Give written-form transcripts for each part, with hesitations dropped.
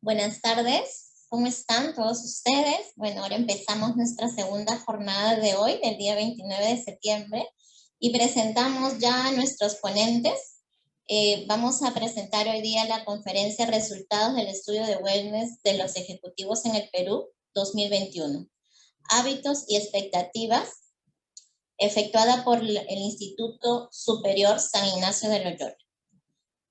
Buenas tardes, ¿cómo están todos ustedes? Bueno, ahora empezamos nuestra segunda jornada de hoy, del día 29 de septiembre, y presentamos ya a nuestros ponentes. Vamos a presentar hoy día la conferencia Resultados del Estudio de Wellness de los Ejecutivos en el Perú 2021. Hábitos y expectativas, efectuada por el Instituto Superior San Ignacio de Loyola.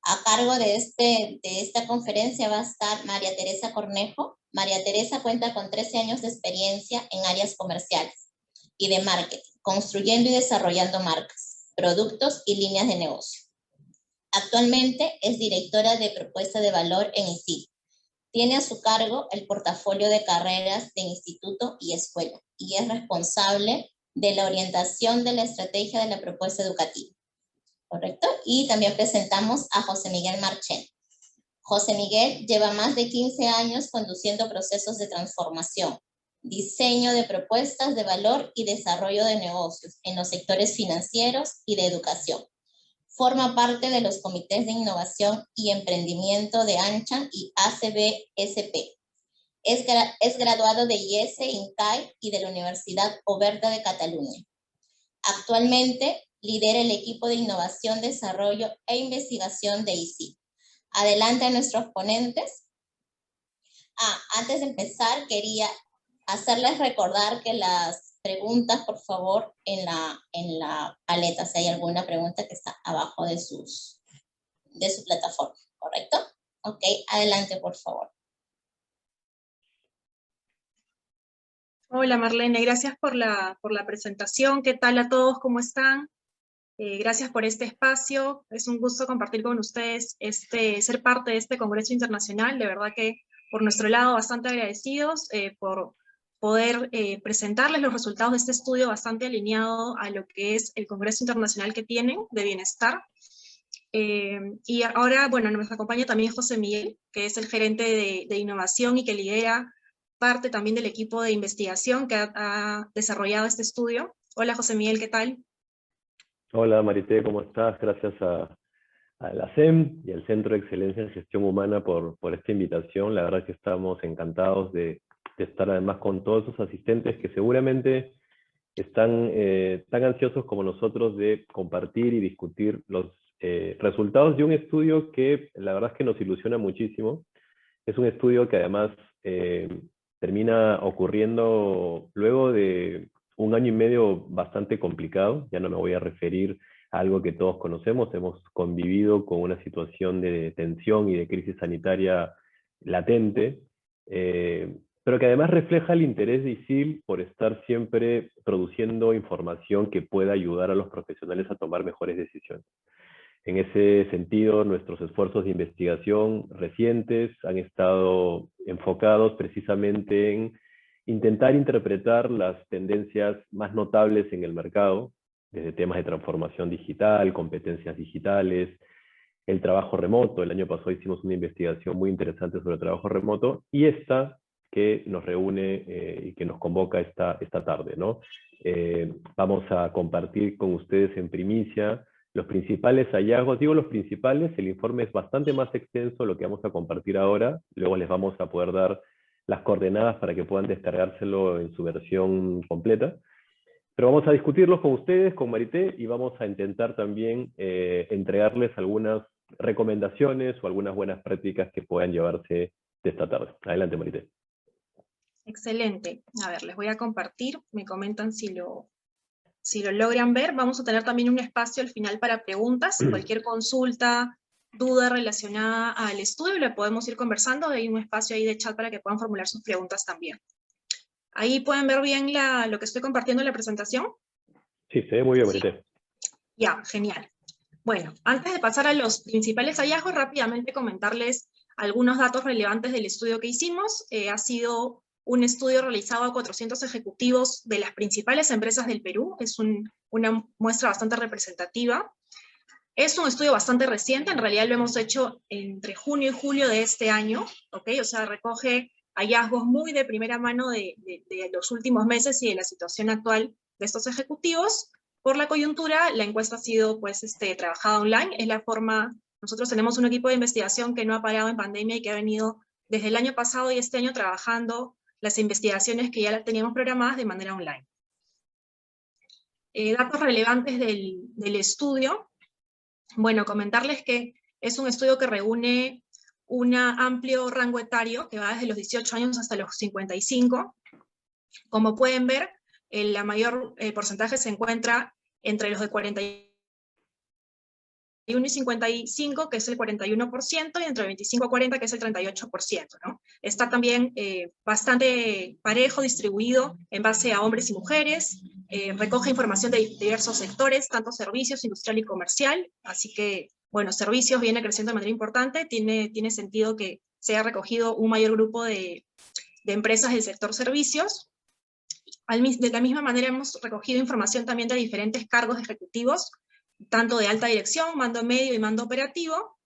A cargo de esta conferencia va a estar María Teresa Cornejo. María Teresa cuenta con 13 años de experiencia en áreas comerciales y de marketing, construyendo y desarrollando marcas, productos y líneas de negocio. Actualmente es directora de propuesta de valor en ICIL. Tiene a su cargo el portafolio de carreras de instituto y escuela y es responsable de la orientación de la estrategia de la propuesta educativa. ¿Correcto? Y también presentamos a José Miguel Marchén. José Miguel lleva más de 15 años conduciendo procesos de transformación, diseño de propuestas de valor y desarrollo de negocios en los sectores financieros y de educación. Forma parte de los comités de innovación y emprendimiento de ANCHA y ACBSP. Es graduado de IESE, INCAI y de la Universidad Oberta de Cataluña. Actualmente lidera el equipo de innovación, desarrollo e investigación de ICIL. Adelante a nuestros ponentes. Antes de empezar, quería hacerles recordar que las preguntas, por favor, en la paleta, si hay alguna pregunta que está abajo de su plataforma, ¿correcto? Ok, adelante, por favor. Hola Marlene, gracias por la presentación. ¿Qué tal a todos? ¿Cómo están? Gracias por este espacio. Es un gusto compartir con ustedes, ser parte de este Congreso Internacional. De verdad que por nuestro lado bastante agradecidos por poder presentarles los resultados de este estudio bastante alineado a lo que es el Congreso Internacional que tienen de Bienestar. Y ahora, bueno, nos acompaña también José Miguel, que es el gerente de innovación y que lidera parte también del equipo de investigación que ha desarrollado este estudio. Hola José Miguel, ¿qué tal? Hola Marité, ¿cómo estás? Gracias a la SEM y al Centro de Excelencia en Gestión Humana por esta invitación. La verdad que estamos encantados de estar además con todos esos asistentes que seguramente están tan ansiosos como nosotros de compartir y discutir los resultados de un estudio que la verdad es que nos ilusiona muchísimo. Es un estudio que además termina ocurriendo luego de un año y medio bastante complicado. Ya no me voy a referir a algo que todos conocemos. Hemos convivido con una situación de tensión y de crisis sanitaria latente, pero que además refleja el interés de ICIL por estar siempre produciendo información que pueda ayudar a los profesionales a tomar mejores decisiones. En ese sentido, nuestros esfuerzos de investigación recientes han estado enfocados precisamente en intentar interpretar las tendencias más notables en el mercado, desde temas de transformación digital, competencias digitales, el trabajo remoto. El año pasado hicimos una investigación muy interesante sobre el trabajo remoto, y esta que nos reúne y que nos convoca esta tarde, ¿no? Vamos a compartir con ustedes en primicia los principales hallazgos. Digo los principales, el informe es bastante más extenso lo que vamos a compartir ahora. Luego les vamos a poder dar las coordenadas para que puedan descargárselo en su versión completa. Pero vamos a discutirlos con ustedes, con Marité, y vamos a intentar también entregarles algunas recomendaciones o algunas buenas prácticas que puedan llevarse de esta tarde. Adelante, Marité. Excelente. A ver, les voy a compartir. Me comentan si lo logran ver. Vamos a tener también un espacio al final para preguntas. Cualquier consulta, duda relacionada al estudio, la podemos ir conversando. Hay un espacio ahí de chat para que puedan formular sus preguntas también. ¿Ahí pueden ver bien lo que estoy compartiendo en la presentación? Sí, se ve muy bien, Marité. Ya, genial. Bueno, antes de pasar a los principales hallazgos, rápidamente comentarles algunos datos relevantes del estudio que hicimos. Ha sido un estudio realizado a 400 ejecutivos de las principales empresas del Perú. Es una muestra bastante representativa. Es un estudio bastante reciente, en realidad lo hemos hecho entre junio y julio de este año, ¿ok? O sea, recoge hallazgos muy de primera mano de los últimos meses y de la situación actual de estos ejecutivos. Por la coyuntura, la encuesta ha sido trabajada online. Es la forma, nosotros tenemos un equipo de investigación que no ha parado en pandemia y que ha venido desde el año pasado y este año trabajando las investigaciones que ya teníamos programadas de manera online. Datos relevantes del estudio. Bueno, comentarles que es un estudio que reúne un amplio rango etario que va desde los 18 años hasta los 55. Como pueden ver, el mayor porcentaje se encuentra entre los de 41 y 55, que es el 41%, y entre 25 a 40, que es el 38%, ¿no? Está también bastante parejo distribuido en base a hombres y mujeres, recoge información de diversos sectores, tanto servicios, industrial y comercial, así que, bueno, servicios viene creciendo de manera importante, tiene sentido que se haya recogido un mayor grupo de empresas del sector servicios. De la misma manera hemos recogido información también de diferentes cargos ejecutivos, tanto de alta dirección, mando medio y mando operativo,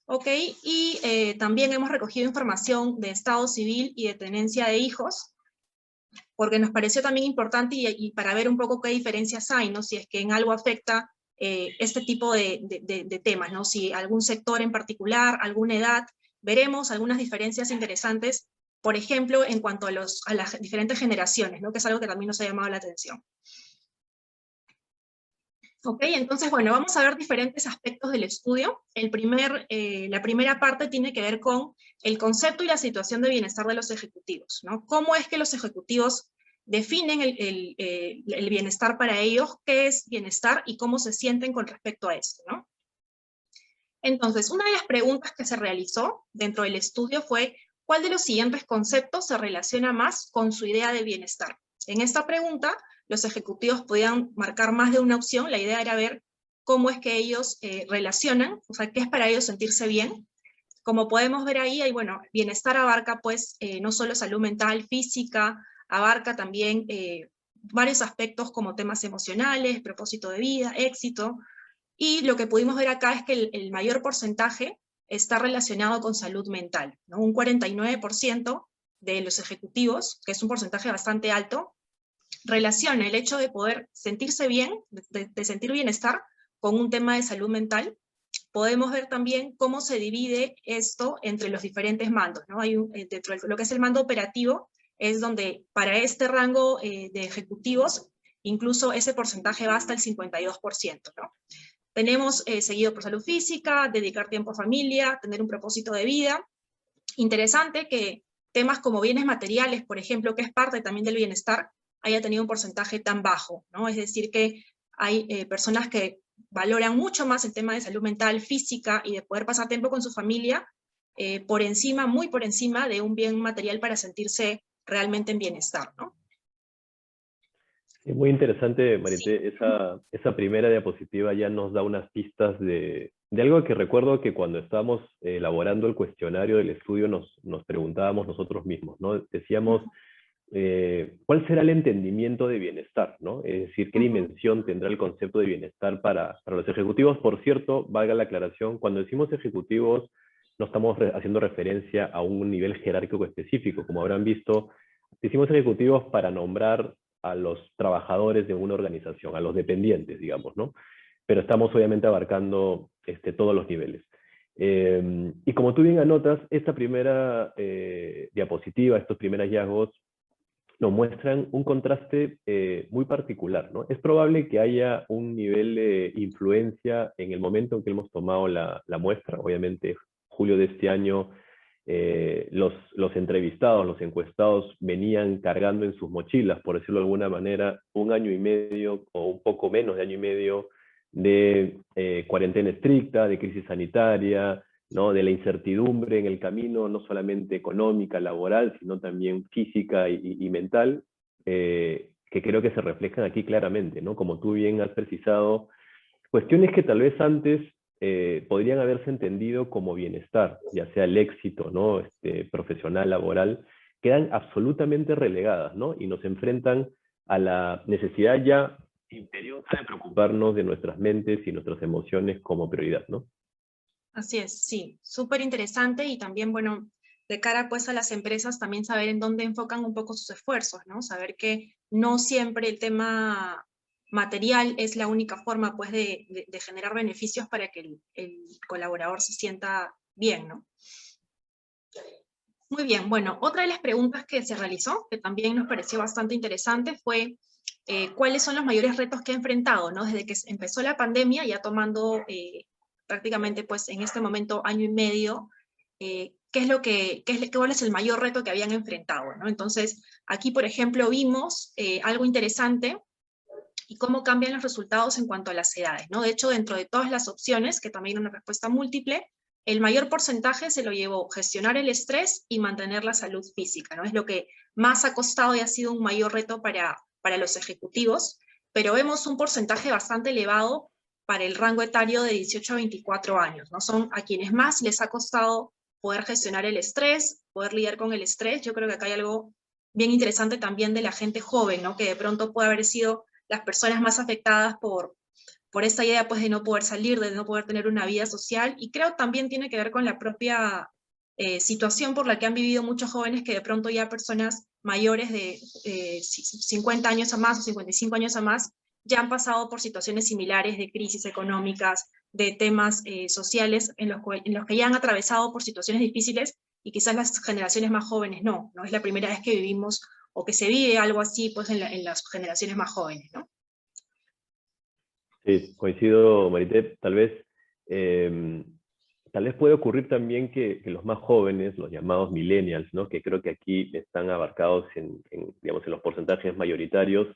¿ok? Y también hemos recogido información de estado civil y de tenencia de hijos, porque nos pareció también importante y para ver un poco qué diferencias hay, ¿no? Si es que en algo afecta este tipo de temas, ¿no? Si algún sector en particular, alguna edad, veremos algunas diferencias interesantes, por ejemplo, en cuanto a las diferentes generaciones, ¿no? Que es algo que también nos ha llamado la atención. Ok, entonces, bueno, vamos a ver diferentes aspectos del estudio. La primera parte tiene que ver con el concepto y la situación de bienestar de los ejecutivos, ¿no? ¿Cómo es que los ejecutivos definen el bienestar para ellos? ¿Qué es bienestar y cómo se sienten con respecto a esto, ¿no? Entonces, una de las preguntas que se realizó dentro del estudio fue, ¿cuál de los siguientes conceptos se relaciona más con su idea de bienestar? En esta pregunta, los ejecutivos podían marcar más de una opción. La idea era ver cómo es que ellos relacionan, o sea, qué es para ellos sentirse bien. Como podemos ver ahí, bueno, bienestar abarca pues no solo salud mental, física, abarca también varios aspectos como temas emocionales, propósito de vida, éxito. Y lo que pudimos ver acá es que el mayor porcentaje está relacionado con salud mental, ¿no? Un 49% de los ejecutivos, que es un porcentaje bastante alto, relaciona el hecho de poder sentirse bien, de sentir bienestar, con un tema de salud mental. Podemos ver también cómo se divide esto entre los diferentes mandos, ¿no? Dentro de lo que es el mando operativo, es donde para este rango de ejecutivos, incluso ese porcentaje va hasta el 52%, ¿no? Tenemos seguido por salud física, dedicar tiempo a familia, tener un propósito de vida. Interesante que temas como bienes materiales, por ejemplo, que es parte también del bienestar, haya tenido un porcentaje tan bajo, ¿no? Es decir, que hay personas que valoran mucho más el tema de salud mental, física, y de poder pasar tiempo con su familia, por encima, muy por encima de un bien material para sentirse realmente en bienestar, ¿no? Es muy interesante, Marité, Sí. esa primera diapositiva ya nos da unas pistas de algo que recuerdo que cuando estábamos elaborando el cuestionario del estudio nos preguntábamos nosotros mismos, ¿no? Decíamos, ¿cuál será el entendimiento de bienestar, ¿no? Es decir, ¿qué dimensión tendrá el concepto de bienestar para los ejecutivos? Por cierto, valga la aclaración, cuando decimos ejecutivos no estamos haciendo referencia a un nivel jerárquico específico. Como habrán visto, decimos ejecutivos para nombrar a los trabajadores de una organización, a los dependientes, digamos, ¿no? Pero estamos obviamente abarcando todos los niveles. Y como tú bien anotas, esta primera diapositiva, estos primeros hallazgos, nos muestran un contraste muy particular, ¿no? Es probable que haya un nivel de influencia en el momento en que hemos tomado la muestra. Obviamente, julio de este año, los entrevistados, los encuestados, venían cargando en sus mochilas, por decirlo de alguna manera, 1 año y medio o un poco menos de año y medio de cuarentena estricta, de crisis sanitaria, ¿no? De la incertidumbre en el camino, no solamente económica, laboral, sino también física y mental, que creo que se reflejan aquí claramente, ¿no? Como tú bien has precisado, cuestiones que tal vez antes podrían haberse entendido como bienestar, ya sea el éxito, ¿no? Profesional, laboral, quedan absolutamente relegadas, ¿no? Y nos enfrentan a la necesidad ya imperiosa de preocuparnos de nuestras mentes y nuestras emociones como prioridad, ¿no? Así es, sí, súper interesante, y también, bueno, de cara pues a las empresas también saber en dónde enfocan un poco sus esfuerzos, ¿no? Saber que no siempre el tema material es la única forma pues de generar beneficios para que el colaborador se sienta bien, ¿no? Muy bien, bueno, otra de las preguntas que se realizó, que también nos pareció bastante interesante, fue cuáles son los mayores retos que ha enfrentado, ¿no? Desde que empezó la pandemia, ya tomando prácticamente pues en este momento año y medio, cuál es el mayor reto que habían enfrentado, ¿no? Entonces, aquí por ejemplo vimos algo interesante y cómo cambian los resultados en cuanto a las edades, ¿no? De hecho, dentro de todas las opciones, que también era una respuesta múltiple, el mayor porcentaje se lo llevó gestionar el estrés y mantener la salud física, ¿no? Es lo que más ha costado y ha sido un mayor reto para los ejecutivos, pero vemos un porcentaje bastante elevado para el rango etario de 18 a 24 años, ¿no? Son a quienes más les ha costado poder gestionar el estrés, poder lidiar con el estrés. Yo creo que acá hay algo bien interesante también de la gente joven, ¿no? Que de pronto puede haber sido las personas más afectadas por esta idea pues, de no poder salir, de no poder tener una vida social, y creo también tiene que ver con la propia situación por la que han vivido muchos jóvenes, que de pronto ya personas mayores de 50 años a más o 55 años a más, ya han pasado por situaciones similares de crisis económicas, de temas sociales, en los que ya han atravesado por situaciones difíciles, y quizás las generaciones más jóvenes no es la primera vez que vivimos o que se vive algo así pues, en las generaciones más jóvenes, ¿no? Sí, coincido, Marité. Tal vez puede ocurrir también que los más jóvenes, los llamados millennials, ¿no? Que creo que aquí están abarcados digamos, en los porcentajes mayoritarios,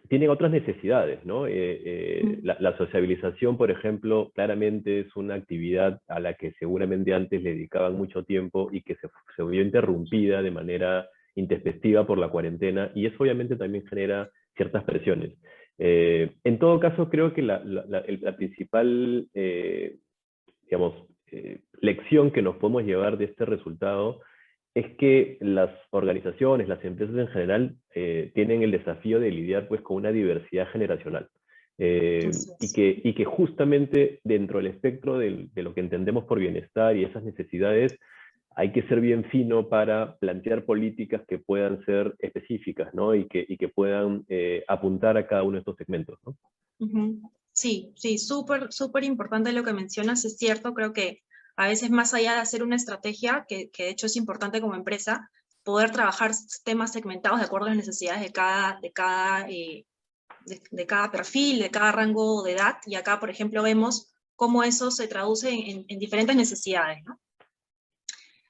tienen otras necesidades, ¿no? La sociabilización, por ejemplo, claramente es una actividad a la que seguramente antes le dedicaban mucho tiempo y que se vio interrumpida de manera intempestiva por la cuarentena, y eso obviamente también genera ciertas presiones. En todo caso, creo que la principal, digamos, lección que nos podemos llevar de este resultado es que las organizaciones, las empresas en general, tienen el desafío de lidiar pues, con una diversidad generacional. Y que justamente dentro del espectro de lo que entendemos por bienestar y esas necesidades, hay que ser bien fino para plantear políticas que puedan ser específicas, ¿no? Y que puedan apuntar a cada uno de estos segmentos, ¿no? Sí, sí, súper importante lo que mencionas, es cierto. Creo que a veces más allá de hacer una estrategia, que de hecho es importante como empresa, poder trabajar temas segmentados de acuerdo a las necesidades de cada perfil, de cada rango de edad, y acá, por ejemplo, vemos cómo eso se traduce en diferentes necesidades, ¿no?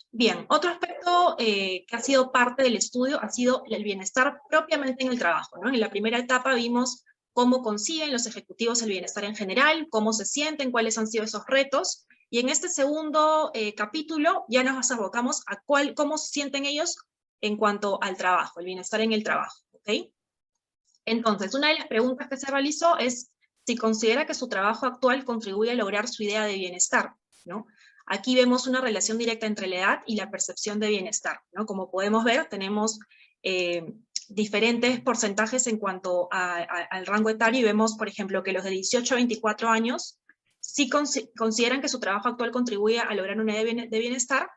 Bien, otro aspecto que ha sido parte del estudio ha sido el bienestar propiamente en el trabajo, ¿no? En la primera etapa vimos cómo consiguen los ejecutivos el bienestar en general, cómo se sienten, cuáles han sido esos retos, y en este segundo capítulo ya nos abocamos a cómo se sienten ellos en cuanto al trabajo, el bienestar en el trabajo, ¿ok? Entonces, una de las preguntas que se realizó es si considera que su trabajo actual contribuye a lograr su idea de bienestar, ¿no? Aquí vemos una relación directa entre la edad y la percepción de bienestar, ¿no? Como podemos ver, tenemos diferentes porcentajes en cuanto al rango etario, y vemos, por ejemplo, que los de 18 a 24 años sí consideran que su trabajo actual contribuye a lograr una idea de bienestar.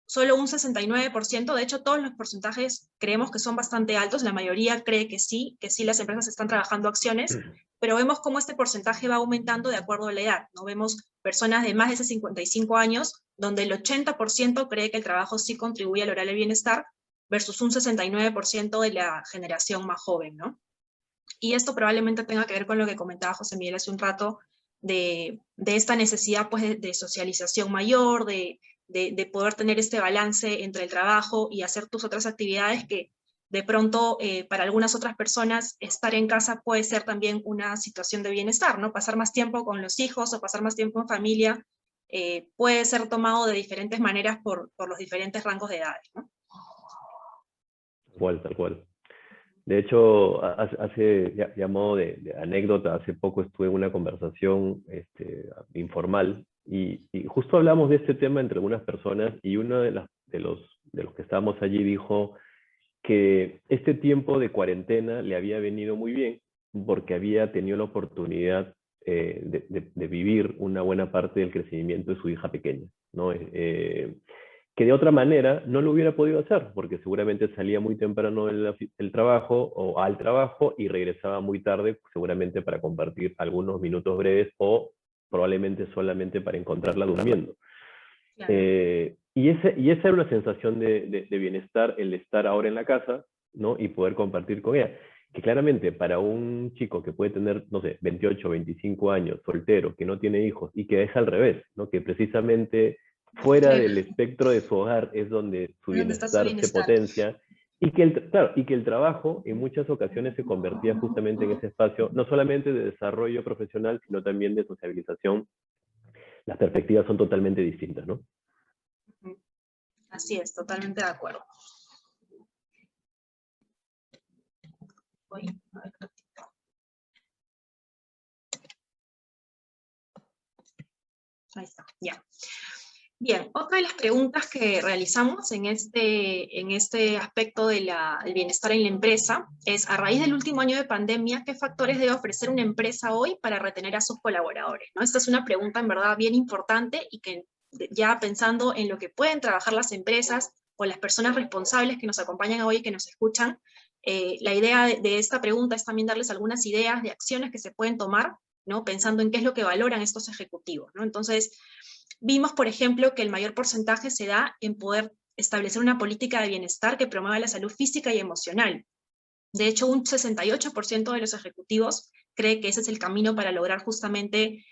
Solo un 69%, de hecho todos los porcentajes creemos que son bastante altos, la mayoría cree que sí las empresas están trabajando acciones, pero vemos cómo este porcentaje va aumentando de acuerdo a la edad, ¿no? Vemos personas de más de 55 años, donde el 80% cree que el trabajo sí contribuye a lograr el bienestar, versus un 69% de la generación más joven, ¿no? Y esto probablemente tenga que ver con lo que comentaba José Miguel hace un rato, de esta necesidad pues, de socialización mayor, de poder tener este balance entre el trabajo y hacer tus otras actividades, que de pronto para algunas otras personas estar en casa puede ser también una situación de bienestar, ¿no? Pasar más tiempo con los hijos o pasar más tiempo en familia puede ser tomado de diferentes maneras por los diferentes rangos de edades, ¿no? Tal cual. De hecho, ya modo de anécdota, hace poco estuve en una conversación informal y justo hablamos de este tema entre algunas personas, y uno de los que estábamos allí dijo que este tiempo de cuarentena le había venido muy bien porque había tenido la oportunidad de vivir una buena parte del crecimiento de su hija pequeña, ¿no? Que de otra manera no lo hubiera podido hacer, porque seguramente salía muy temprano del trabajo o al trabajo y regresaba muy tarde, seguramente para compartir algunos minutos breves o probablemente solamente para encontrarla durmiendo. Claro. Y esa era una sensación de bienestar, el estar ahora en la casa, ¿no? Y poder compartir con ella. Que claramente para un chico que puede tener, no sé, 28, 25 años, soltero, que no tiene hijos, y que es al revés, ¿no? Que precisamente fuera Claro, del espectro de su hogar es donde su ¿dónde está su bienestar se bienestar? potencia, y que claro, y que el trabajo en muchas ocasiones se convertía justamente en ese espacio, no solamente de desarrollo profesional, sino también de sociabilización. Las perspectivas son totalmente distintas, ¿no? Así es, totalmente de acuerdo. A ver. Ahí está, ya. Bien, otra de las preguntas que realizamos en este aspecto del bienestar en la empresa es, a raíz del último año de pandemia, ¿qué factores debe ofrecer una empresa hoy para retener a sus colaboradores? ¿No? Esta es una pregunta en verdad bien importante y que ya pensando en lo que pueden trabajar las empresas o las personas responsables que nos acompañan hoy y que nos escuchan, la idea de esta pregunta es también darles algunas ideas de acciones que se pueden tomar, ¿no? Pensando en qué es lo que valoran estos ejecutivos, ¿no? Entonces, vimos, por ejemplo, que el mayor porcentaje se da en poder establecer una política de bienestar que promueva la salud física y emocional. De hecho, un 68% de los ejecutivos cree que ese es el camino para lograr justamente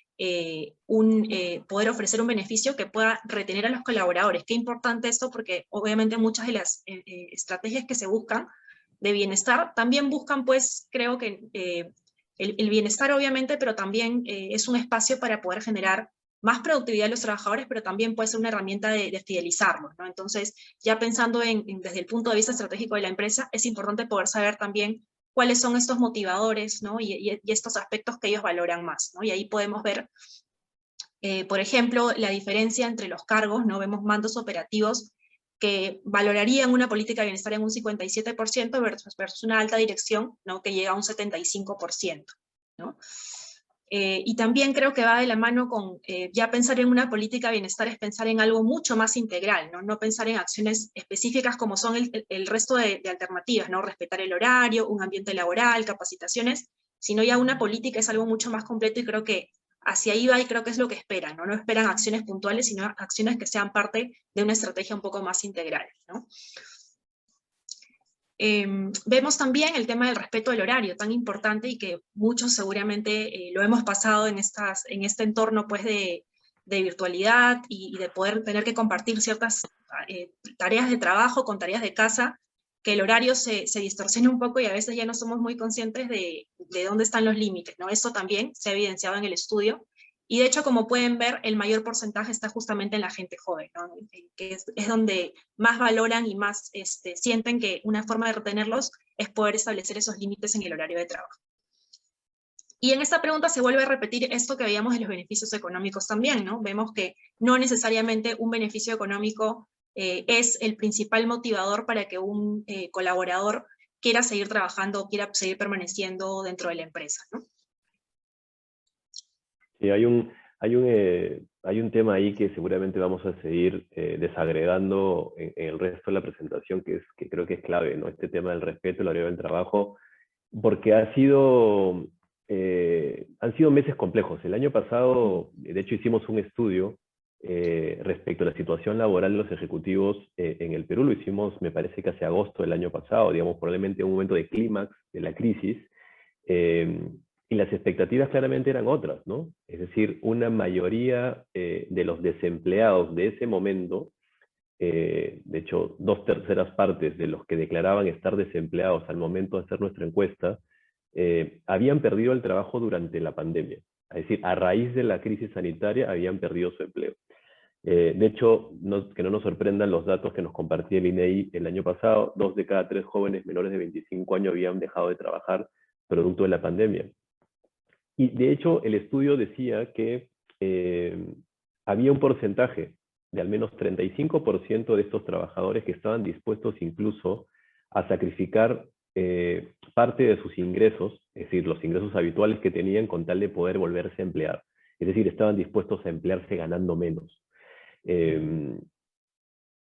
poder ofrecer un beneficio que pueda retener a los colaboradores. Qué importante esto, porque obviamente muchas de las estrategias que se buscan de bienestar también buscan, pues, creo que el bienestar obviamente, pero también es un espacio para poder generar más productividad de los trabajadores, pero también puede ser una herramienta de fidelizarlos, ¿no? Entonces, ya pensando desde el punto de vista estratégico de la empresa, es importante poder saber también cuáles son estos motivadores, ¿no? y estos aspectos que ellos valoran más, ¿no? Y ahí podemos ver, por ejemplo, la diferencia entre los cargos, ¿no? Vemos mandos operativos que valorarían una política de bienestar en un 57% versus una alta dirección, ¿no? Que llega a un 75%, ¿no? Y también creo que va de la mano con ya pensar en una política de bienestar es pensar en algo mucho más integral, ¿no? No pensar en acciones específicas como son el resto de alternativas, ¿no? Respetar el horario, un ambiente laboral, capacitaciones, sino ya una política es algo mucho más completo y creo que hacia ahí va y creo que es lo que esperan, ¿no? No esperan acciones puntuales, sino acciones que sean parte de una estrategia un poco más integral, ¿no? Vemos también el tema del respeto al horario, tan importante y que muchos seguramente lo hemos pasado en este entorno pues, de virtualidad y de poder tener que compartir ciertas tareas de trabajo con tareas de casa, que el horario se distorsiona un poco y a veces ya no somos muy conscientes de dónde están los límites, ¿no? Eso también se ha evidenciado en el estudio. Y de hecho, como pueden ver, el mayor porcentaje está justamente en la gente joven, ¿no? Que es donde más valoran y más sienten que una forma de retenerlos es poder establecer esos límites en el horario de trabajo. Y en esta pregunta se vuelve a repetir esto que veíamos de los beneficios económicos también, ¿no? Vemos que no necesariamente un beneficio económico es el principal motivador para que un colaborador quiera seguir trabajando o quiera seguir permaneciendo dentro de la empresa, ¿no? Sí, hay un tema ahí que seguramente vamos a seguir desagregando en el resto de la presentación, que creo que es clave, ¿no? Este tema del respeto, el horario del trabajo, porque han sido meses complejos. El año pasado, de hecho, hicimos un estudio respecto a la situación laboral de los ejecutivos en el Perú. Lo hicimos, me parece que hacia agosto del año pasado, digamos, probablemente en un momento de clímax de la crisis. Y las expectativas claramente eran otras, ¿no? Es decir, una mayoría de los desempleados de ese momento, de hecho, 2/3 partes de los que declaraban estar desempleados al momento de hacer nuestra encuesta, habían perdido el trabajo durante la pandemia. Es decir, a raíz de la crisis sanitaria habían perdido su empleo. De hecho, que no nos sorprendan los datos que nos compartía el INEI el año pasado, 2 de cada 3 jóvenes menores de 25 años habían dejado de trabajar producto de la pandemia. Y de hecho, el estudio decía que había un porcentaje de al menos 35% de estos trabajadores que estaban dispuestos incluso a sacrificar parte de sus ingresos, es decir, los ingresos habituales que tenían con tal de poder volverse a emplear. Es decir, estaban dispuestos a emplearse ganando menos.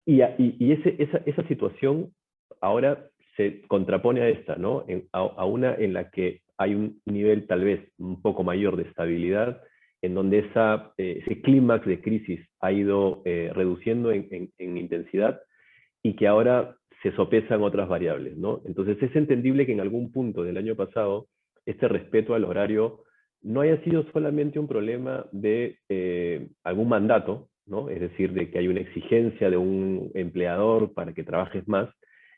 Esa situación ahora se contrapone a esta, ¿no? A una en la que hay un nivel tal vez un poco mayor de estabilidad en donde ese clímax de crisis ha ido reduciendo en intensidad y que ahora se sopesan otras variables, ¿no? Entonces es entendible que en algún punto del año pasado este respeto al horario no haya sido solamente un problema de algún mandato, ¿no? Es decir, de que hay una exigencia de un empleador para que trabajes más,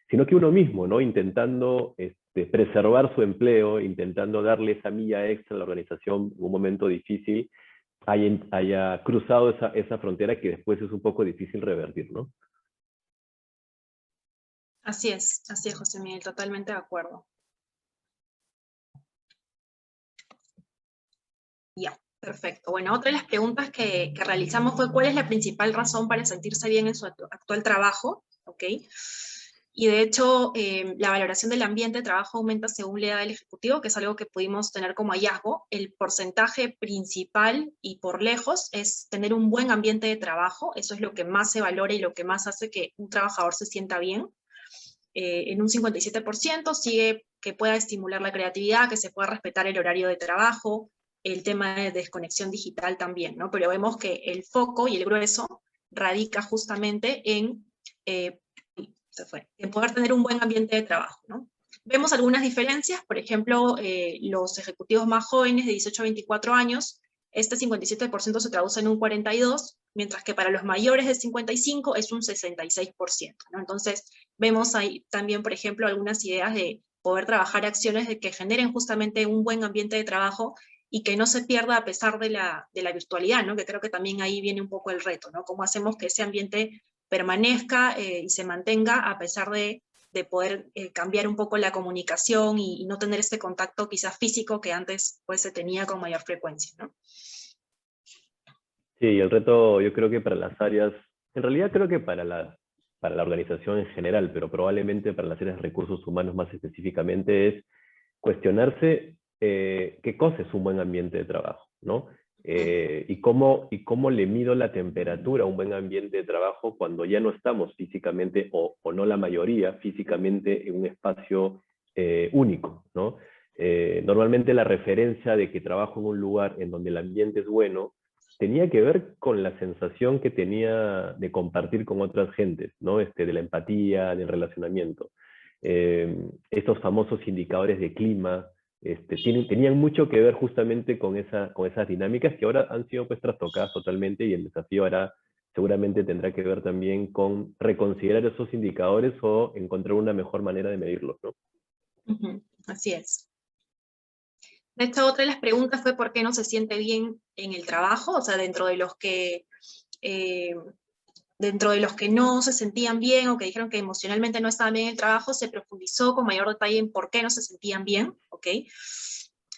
sino que uno mismo, ¿no? Intentando preservar su empleo, intentando darle esa milla extra a la organización en un momento difícil, haya cruzado esa frontera que después es un poco difícil revertir, ¿no? Así es, José Miguel, totalmente de acuerdo. Ya, perfecto. Bueno, otra de las preguntas que realizamos fue ¿cuál es la principal razón para sentirse bien en su actual trabajo? ¿Ok? Y de hecho, la valoración del ambiente de trabajo aumenta según la edad del ejecutivo, que es algo que pudimos tener como hallazgo. El porcentaje principal y por lejos es tener un buen ambiente de trabajo. Eso es lo que más se valora y lo que más hace que un trabajador se sienta bien. En un 57% sigue que pueda estimular la creatividad, que se pueda respetar el horario de trabajo, el tema de desconexión digital también, ¿no? Pero vemos que el foco y el grueso radica justamente en poder tener un buen ambiente de trabajo, ¿no? Vemos algunas diferencias, por ejemplo, los ejecutivos más jóvenes de 18 a 24 años, este 57% se traduce en un 42%, mientras que para los mayores de 55 es un 66%, ¿no? Entonces, vemos ahí también, por ejemplo, algunas ideas de poder trabajar acciones de que generen justamente un buen ambiente de trabajo y que no se pierda a pesar de la virtualidad, ¿no? Que creo que también ahí viene un poco el reto, ¿no? Cómo hacemos que ese ambiente permanezca y se mantenga a pesar de poder cambiar un poco la comunicación y no tener este contacto quizás físico que antes pues se tenía con mayor frecuencia, ¿no? Sí, el reto yo creo que para las áreas, en realidad creo que para la organización en general, pero probablemente para las áreas de recursos humanos más específicamente, es cuestionarse qué cosa es un buen ambiente de trabajo, ¿no? Y cómo le mido la temperatura a un buen ambiente de trabajo cuando ya no estamos físicamente, o no la mayoría, físicamente en un espacio único, ¿no? Normalmente la referencia de que trabajo en un lugar en donde el ambiente es bueno tenía que ver con la sensación que tenía de compartir con otras gentes, ¿no? De la empatía, del relacionamiento. Estos famosos indicadores de clima tenían mucho que ver justamente con esas dinámicas que ahora han sido pues trastocadas totalmente, y el desafío ahora seguramente tendrá que ver también con reconsiderar esos indicadores o encontrar una mejor manera de medirlos, ¿no? Así es. De hecho, otra de las preguntas fue ¿por qué no se siente bien en el trabajo? O sea, dentro de los que no se sentían bien o que dijeron que emocionalmente no estaban bien en el trabajo, se profundizó con mayor detalle en por qué no se sentían bien, ¿ok?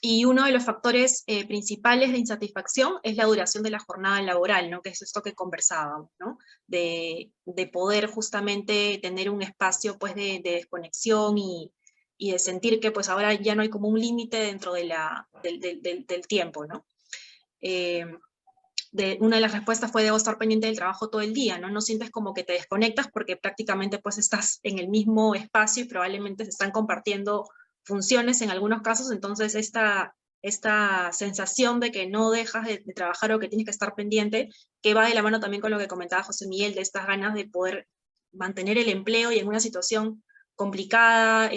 Y uno de los factores principales de insatisfacción es la duración de la jornada laboral, ¿no? Que es esto que conversábamos, ¿no? De poder justamente tener un espacio pues, de desconexión y de sentir que pues ahora ya no hay como un límite dentro de del tiempo, ¿no? Una de las respuestas fue debo estar pendiente del trabajo todo el día, ¿no? No sientes como que te desconectas porque prácticamente pues estás en el mismo espacio y probablemente se están compartiendo funciones en algunos casos, entonces esta sensación de que no dejas de trabajar o que tienes que estar pendiente, que va de la mano también con lo que comentaba José Miguel, de estas ganas de poder mantener el empleo y en una situación complicada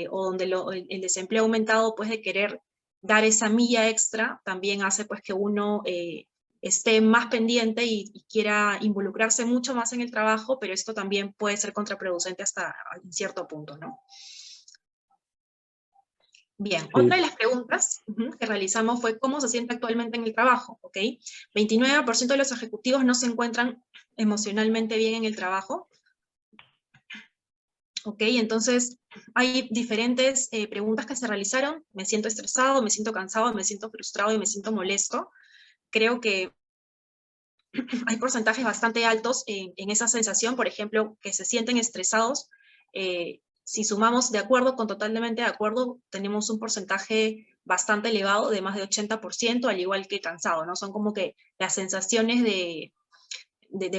o donde el desempleo ha aumentado, pues de querer dar esa milla extra, también hace pues que uno esté más pendiente y quiera involucrarse mucho más en el trabajo, pero esto también puede ser contraproducente hasta un cierto punto, ¿no? Bien, sí. Otra de las preguntas que realizamos fue ¿cómo se siente actualmente en el trabajo? ¿Ok? 29% de los ejecutivos no se encuentran emocionalmente bien en el trabajo. ¿Ok? Entonces, hay diferentes preguntas que se realizaron. Me siento estresado, me siento cansado, me siento frustrado y me siento molesto. Creo que hay porcentajes bastante altos en esa sensación, por ejemplo, que se sienten estresados. Si sumamos de acuerdo con totalmente de acuerdo, tenemos un porcentaje bastante elevado de más de 80%, al igual que cansado, ¿no? Son como que las sensaciones de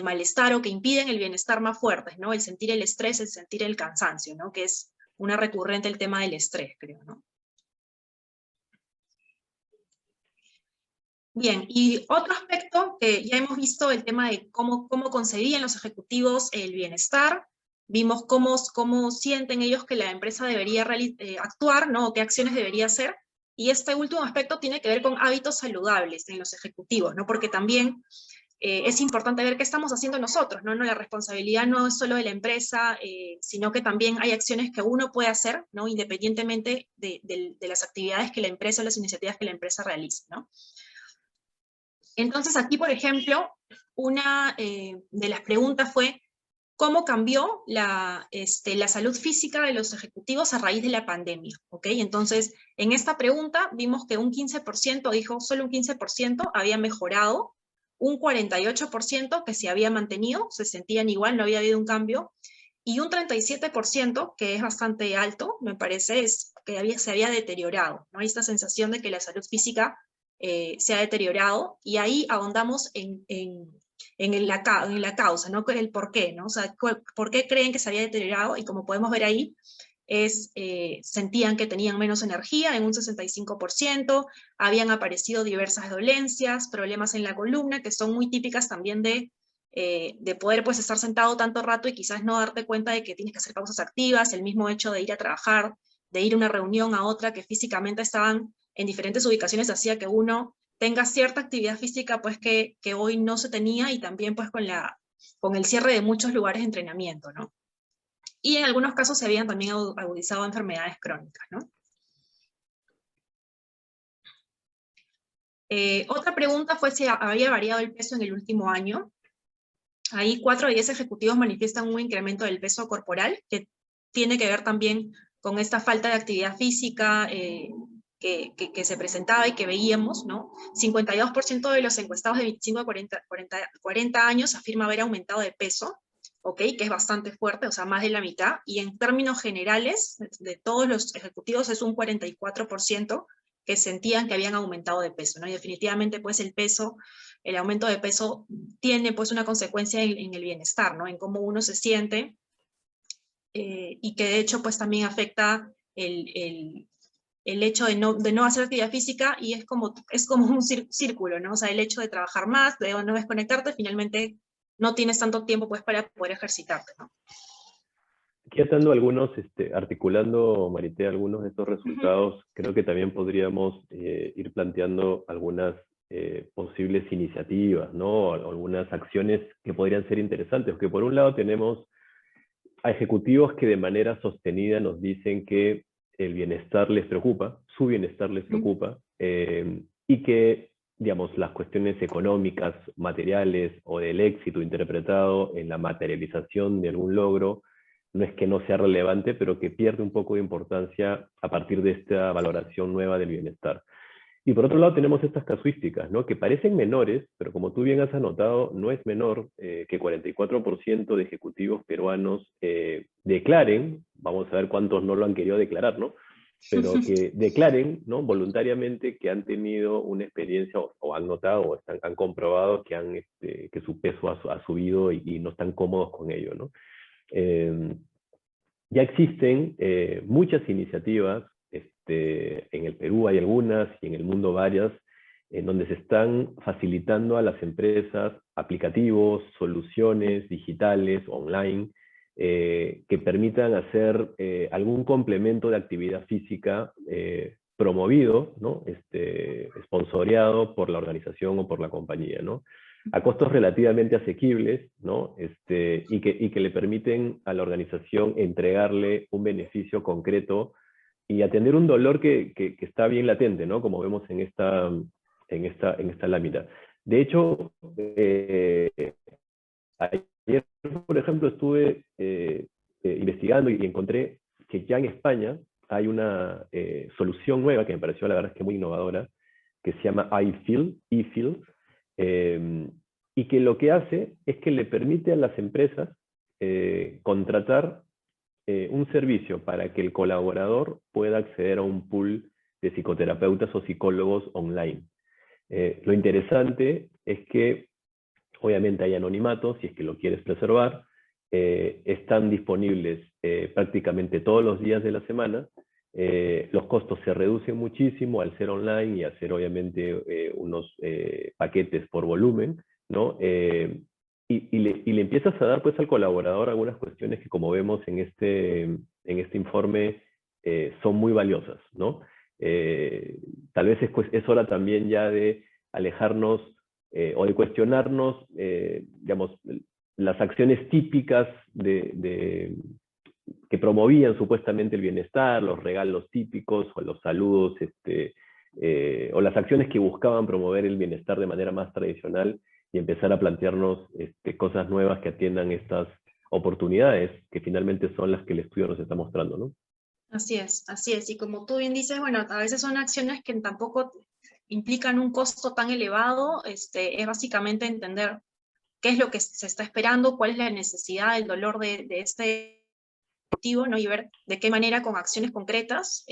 malestar o que impiden el bienestar más fuertes, ¿no? El sentir el estrés, el sentir el cansancio, ¿no? Que es una recurrente el tema del estrés, creo, ¿no? Bien, y otro aspecto que ya hemos visto, el tema de cómo concebían los ejecutivos el bienestar, vimos cómo sienten ellos que la empresa debería actuar, ¿no? O qué acciones debería hacer, y este último aspecto tiene que ver con hábitos saludables en los ejecutivos, ¿no? Porque también es importante ver qué estamos haciendo nosotros, ¿no? La responsabilidad no es solo de la empresa, sino que también hay acciones que uno puede hacer, ¿no? Independientemente de las actividades que la empresa o las iniciativas que la empresa realice, ¿no? Entonces aquí, por ejemplo, una de las preguntas fue, ¿cómo cambió la salud física de los ejecutivos a raíz de la pandemia? ¿Ok? Entonces, en esta pregunta vimos que un 15% dijo, solo un 15% había mejorado, un 48% que se había mantenido, se sentían igual, no había habido un cambio, y un 37%, que es bastante alto, me parece, es que se había deteriorado, ¿no? Hay esta sensación de que la salud física se ha deteriorado, y ahí ahondamos en la causa, ¿no? El por qué, ¿no? O sea, ¿por qué creen que se había deteriorado? Y como podemos ver ahí, sentían que tenían menos energía en un 65%, habían aparecido diversas dolencias, problemas en la columna, que son muy típicas también de poder pues estar sentado tanto rato y quizás no darte cuenta de que tienes que hacer pausas activas, el mismo hecho de ir a trabajar, de ir a una reunión a otra, que físicamente estaban en diferentes ubicaciones, hacía que uno tenga cierta actividad física pues que hoy no se tenía, y también pues con el cierre de muchos lugares de entrenamiento, ¿no? Y en algunos casos se habían también agudizado enfermedades crónicas, ¿no? Otra pregunta fue si había variado el peso en el último año. Ahí 4 de 10 ejecutivos manifiestan un incremento del peso corporal, que tiene que ver también con esta falta de actividad física que se presentaba y que veíamos, ¿no? 52% de los encuestados de 25 a 40 años afirma haber aumentado de peso, ¿ok? Que es bastante fuerte, o sea, más de la mitad, y en términos generales, de todos los ejecutivos es un 44% que sentían que habían aumentado de peso, ¿no? Y definitivamente, pues, el aumento de peso tiene, pues, una consecuencia en el bienestar, ¿no? En cómo uno se siente, y que de hecho, pues, también afecta el hecho de no hacer actividad física, y es como un círculo, ¿no? O sea, el hecho de trabajar más, de no desconectarte, finalmente no tienes tanto tiempo pues para poder ejercitarte, ¿no? Aquí atando algunos, articulando, Marité, algunos de estos resultados, creo que también podríamos ir planteando algunas posibles iniciativas, ¿no? Algunas acciones que podrían ser interesantes, porque por un lado tenemos a ejecutivos que de manera sostenida nos dicen que el bienestar les preocupa, su bienestar les preocupa, y que, digamos, las cuestiones económicas, materiales o del éxito interpretado en la materialización de algún logro, no es que no sea relevante, pero que pierde un poco de importancia a partir de esta valoración nueva del bienestar. Y por otro lado tenemos estas casuísticas, ¿no? Que parecen menores, pero como tú bien has anotado, no es menor que 44% de ejecutivos peruanos declaren, vamos a ver cuántos no lo han querido declarar, ¿no? Pero que declaren, ¿no? Voluntariamente que han tenido una experiencia o han notado o han comprobado que su peso ha subido y no están cómodos con ello, ¿no? Ya existen muchas iniciativas, en el Perú hay algunas y en el mundo varias, en donde se están facilitando a las empresas aplicativos, soluciones digitales, online, que permitan hacer algún complemento de actividad física promovido, ¿no? Sponsoreado por la organización o por la compañía, ¿no? A costos relativamente asequibles, ¿no? Y que le permiten a la organización entregarle un beneficio concreto y atender un dolor que está bien latente, ¿no? Como vemos en esta lámina. De hecho, ayer, por ejemplo, estuve investigando y encontré que ya en España hay una solución nueva que me pareció, la verdad, es que muy innovadora, que se llama iFeel, y que lo que hace es que le permite a las empresas contratar un servicio para que el colaborador pueda acceder a un pool de psicoterapeutas o psicólogos online. Lo interesante es que obviamente hay anonimato, si es que lo quieres preservar, están disponibles prácticamente todos los días de la semana, Los costos se reducen muchísimo al ser online y hacer obviamente unos paquetes por volumen, ¿no? Y le empiezas a dar pues al colaborador algunas cuestiones que, como vemos en este informe, son muy valiosas, ¿no? Tal vez es hora también ya de alejarnos o de cuestionarnos, digamos, las acciones típicas que promovían supuestamente el bienestar, los regalos típicos o los saludos, o las acciones que buscaban promover el bienestar de manera más tradicional, y empezar a plantearnos cosas nuevas que atiendan estas oportunidades, que finalmente son las que el estudio nos está mostrando, ¿no? Así es. Y como tú bien dices, bueno, a veces son acciones que tampoco implican un costo tan elevado, es básicamente entender qué es lo que se está esperando, cuál es la necesidad, el dolor de este objetivo, ¿no? Y ver de qué manera con acciones concretas,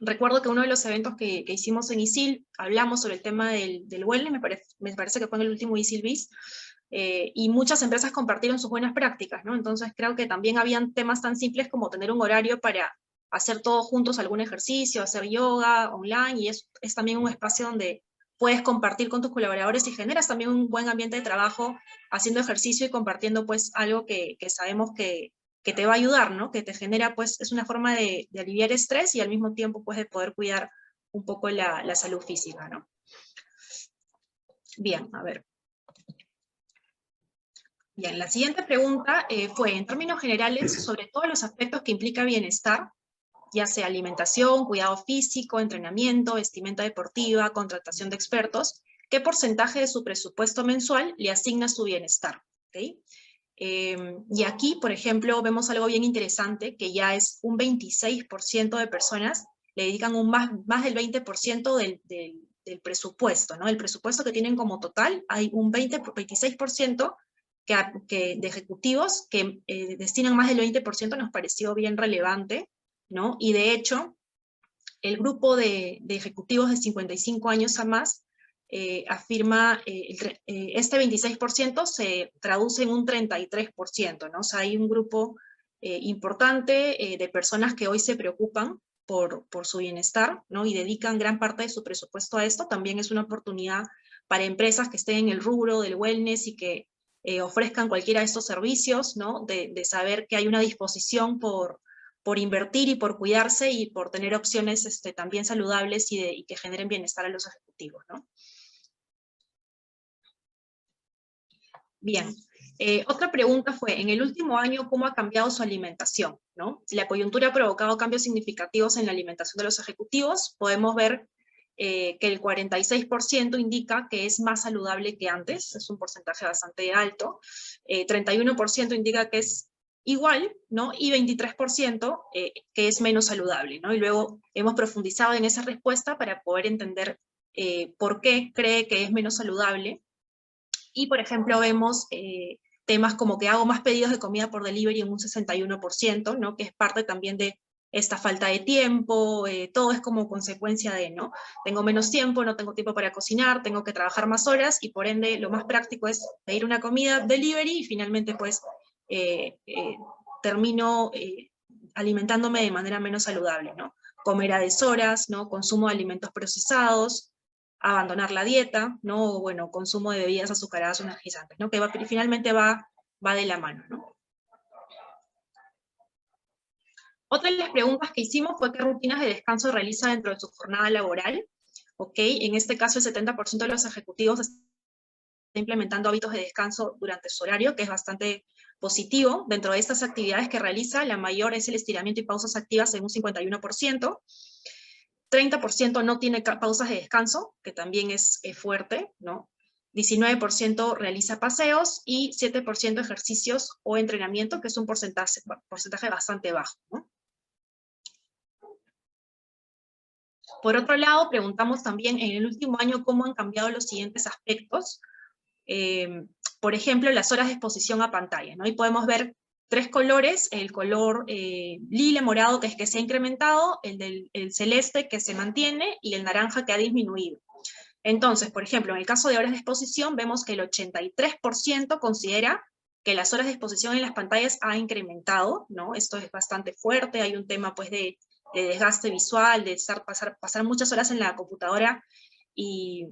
recuerdo que uno de los eventos que hicimos en ISIL, hablamos sobre el tema del wellness, me parece que fue en el último ISIL BIS, y muchas empresas compartieron sus buenas prácticas, ¿no? Entonces creo que también habían temas tan simples como tener un horario para hacer todos juntos algún ejercicio, hacer yoga online, y es también un espacio donde puedes compartir con tus colaboradores y generas también un buen ambiente de trabajo haciendo ejercicio y compartiendo pues algo que sabemos que te va a ayudar, ¿no? Que te genera, pues, es una forma de aliviar estrés y al mismo tiempo, pues, de poder cuidar un poco la salud física, ¿no? Bien, a ver. Bien, la siguiente pregunta fue, en términos generales, sobre todos los aspectos que implica bienestar, ya sea alimentación, cuidado físico, entrenamiento, vestimenta deportiva, contratación de expertos, ¿qué porcentaje de su presupuesto mensual le asigna su bienestar? ¿Okay? Y aquí, por ejemplo, vemos algo bien interesante, que ya es un 26% de personas le dedican más del 20% del presupuesto, ¿no? El presupuesto que tienen como total, hay un 26% de ejecutivos que destinan más del 20%, nos pareció bien relevante, ¿no? Y de hecho, el grupo de ejecutivos de 55 años a más afirma, este 26% se traduce en un 33%, ¿no? O sea, hay un grupo importante de personas que hoy se preocupan por su bienestar, ¿no? Y dedican gran parte de su presupuesto a esto. También es una oportunidad para empresas que estén en el rubro del wellness y que ofrezcan cualquiera de estos servicios, ¿no? De saber que hay una disposición por invertir y por cuidarse y por tener opciones también saludables y que generen bienestar a los ejecutivos, ¿no? Bien, otra pregunta fue, en el último año, ¿cómo ha cambiado su alimentación? ¿No? La coyuntura ha provocado cambios significativos en la alimentación de los ejecutivos. Podemos ver que el 46% indica que es más saludable que antes, es un porcentaje bastante alto. 31% indica que es igual, ¿no? Y 23% que es menos saludable, ¿no? Y luego hemos profundizado en esa respuesta para poder entender por qué cree que es menos saludable. Y, por ejemplo, vemos temas como que hago más pedidos de comida por delivery en un 61%, ¿no? Que es parte también de esta falta de tiempo, todo es como consecuencia de, ¿no? Tengo menos tiempo, no tengo tiempo para cocinar, tengo que trabajar más horas, y por ende lo más práctico es pedir una comida delivery, y finalmente pues termino alimentándome de manera menos saludable, ¿no? Comer a deshoras, ¿no? Consumo de alimentos procesados, abandonar la dieta, ¿no? O, bueno, consumo de bebidas azucaradas o energizantes, ¿no? Que finalmente va de la mano, ¿no? Otra de las preguntas que hicimos fue qué rutinas de descanso realiza dentro de su jornada laboral. ¿Ok? En este caso, el 70% de los ejecutivos están implementando hábitos de descanso durante su horario, que es bastante positivo. Dentro de estas actividades que realiza, la mayor es el estiramiento y pausas activas en un 51%. 30% no tiene pausas de descanso, que también es fuerte, ¿no? 19% realiza paseos y 7% ejercicios o entrenamiento, que es un porcentaje bastante bajo, ¿no? Por otro lado, preguntamos también en el último año cómo han cambiado los siguientes aspectos. Por ejemplo, las horas de exposición a pantalla, ¿no? Y podemos ver 3 colores, el color lila morado, que es que se ha incrementado, el celeste, que se mantiene, y el naranja, que ha disminuido. Entonces, por ejemplo, en el caso de horas de exposición, vemos que el 83% considera que las horas de exposición en las pantallas ha incrementado, ¿no? Esto es bastante fuerte, hay un tema pues de desgaste visual, de pasar muchas horas en la computadora y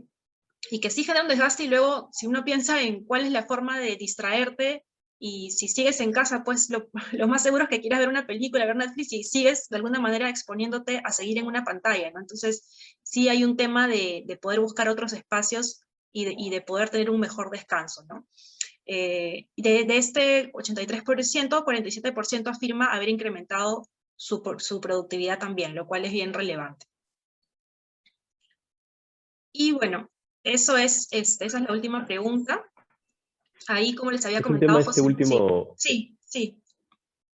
que sí genera un desgaste, y luego si uno piensa en cuál es la forma de distraerte, y si sigues en casa, pues lo más seguro es que quieras ver una película, ver Netflix, y sigues de alguna manera exponiéndote a seguir en una pantalla, ¿no? Entonces sí hay un tema de poder buscar otros espacios y de poder tener un mejor descanso, ¿no? De este 83%, 47% afirma haber incrementado su productividad también, lo cual es bien relevante. Y bueno, esa es la última pregunta. Ahí, como les había Es un comentado, tema José. último. Sí.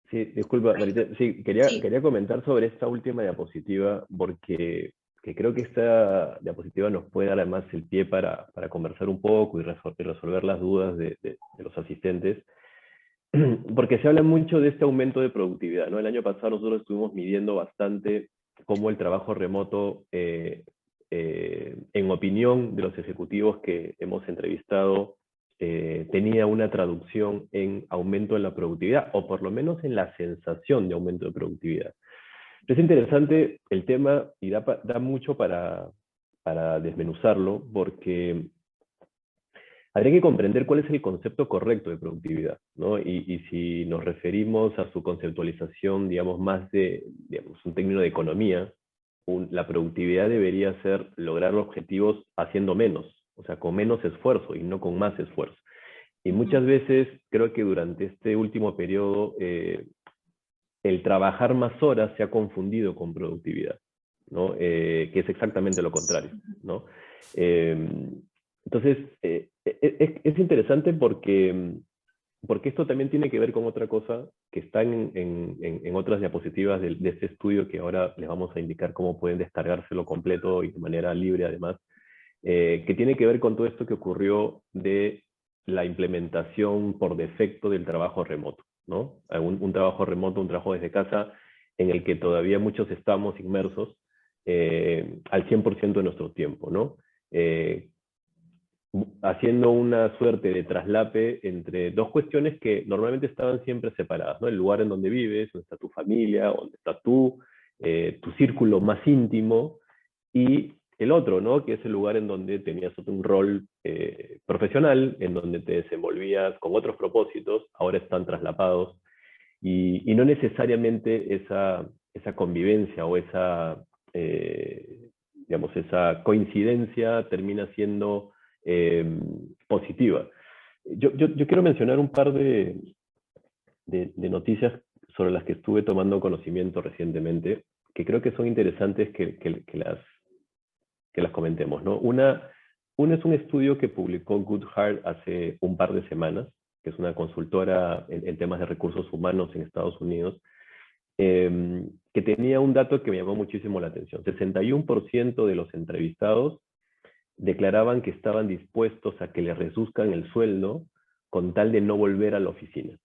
Sí, disculpa, Ahí, Marité. Sí, sí. quería comentar sobre esta última diapositiva porque que creo que esta diapositiva nos puede dar además el pie para conversar un poco y resolver las dudas de los asistentes. Porque se habla mucho de este aumento de productividad, ¿no? El año pasado nosotros estuvimos midiendo bastante cómo el trabajo remoto, en opinión de los ejecutivos que hemos entrevistado, tenía una traducción en aumento en la productividad, o por lo menos en la sensación de aumento de productividad. Es interesante el tema y da mucho para desmenuzarlo, porque habría que comprender cuál es el concepto correcto de productividad, ¿no? Y si nos referimos a su conceptualización, digamos, más de, digamos, un término de economía, la productividad debería ser lograr objetivos haciendo menos, o sea, con menos esfuerzo y no con más esfuerzo. Y muchas veces creo que durante este último periodo, el trabajar más horas se ha confundido con productividad, ¿no? Que es exactamente lo contrario, ¿no? Entonces, es interesante porque esto también tiene que ver con otra cosa que está en otras diapositivas de este estudio, que ahora les vamos a indicar cómo pueden descargárselo completo y de manera libre además, que tiene que ver con todo esto que ocurrió de la implementación por defecto del trabajo remoto, ¿no? Un trabajo remoto, un trabajo desde casa, en el que todavía muchos estamos inmersos al 100% de nuestro tiempo, ¿no? Haciendo una suerte de traslape entre dos cuestiones que normalmente estaban siempre separadas, ¿no? El lugar en donde vives, donde está tu familia, donde estás tú, tu círculo más íntimo, y el otro, ¿no? Que es el lugar en donde tenías un rol profesional, en donde te desenvolvías con otros propósitos, ahora están traslapados, y no necesariamente esa convivencia o digamos, esa coincidencia termina siendo positiva. Yo quiero mencionar un par de noticias sobre las que estuve tomando conocimiento recientemente, que creo que son interesantes que las comentemos, ¿no? Una es un estudio que publicó Goodhart hace un par de semanas, que es una consultora en temas de recursos humanos en Estados Unidos, que tenía un dato que me llamó muchísimo la atención. 61% de los entrevistados declaraban que estaban dispuestos a que les reduzcan el sueldo con tal de no volver a la oficina,